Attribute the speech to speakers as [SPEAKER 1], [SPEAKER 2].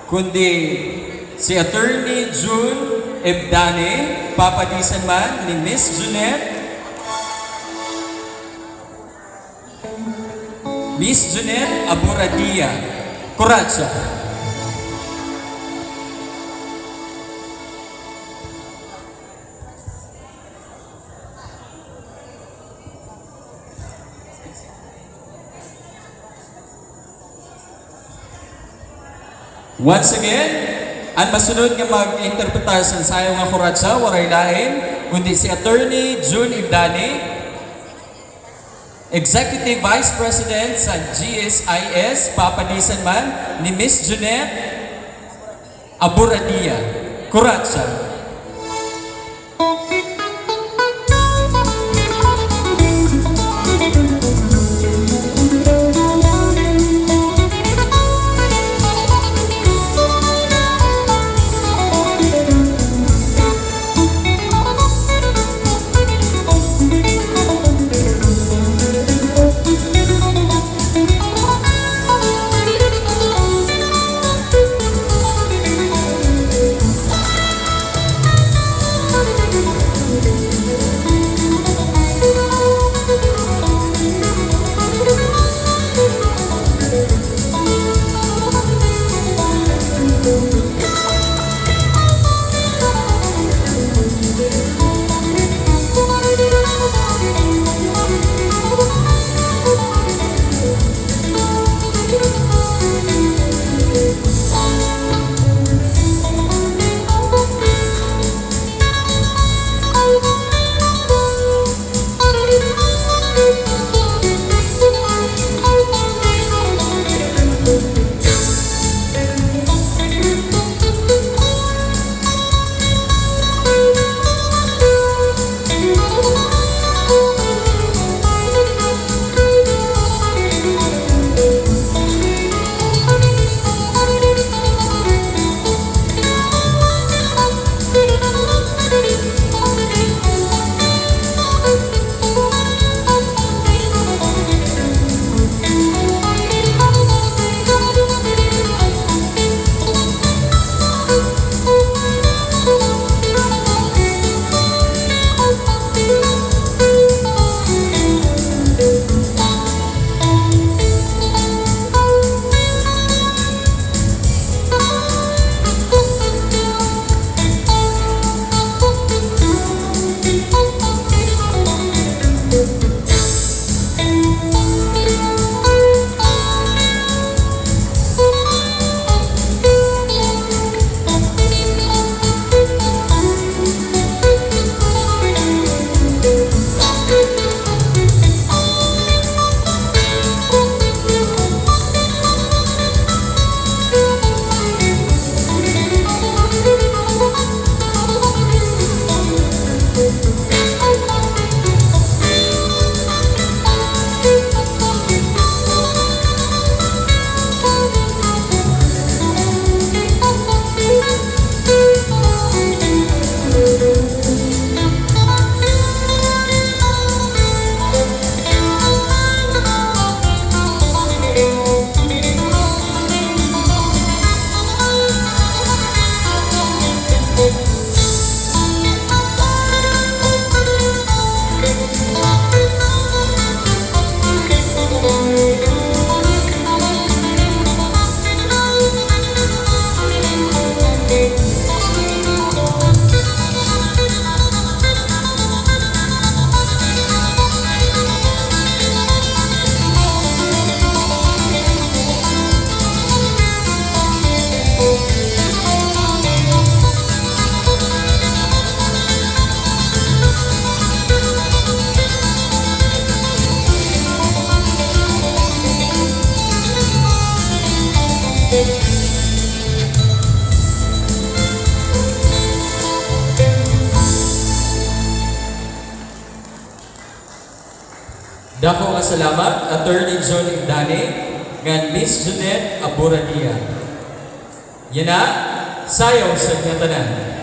[SPEAKER 1] kundi si Attorney June Ebdane, papadisan man ni Miss Jeanette Aburadia, Kuratsa. Once again, ang masunod nga mag-interpretar sa sayo nga Kuratsa, waray lain, kundi si Attorney June Ibdane, Executive Vice President sa GSIS, papadisan man ni Miss Jeanette Aburadia, Kuratsa. Dako nga salamat, Attorney John Ibdane, ngan Miss Jeanette Aburadia. Yan na, sayaw sa tanan.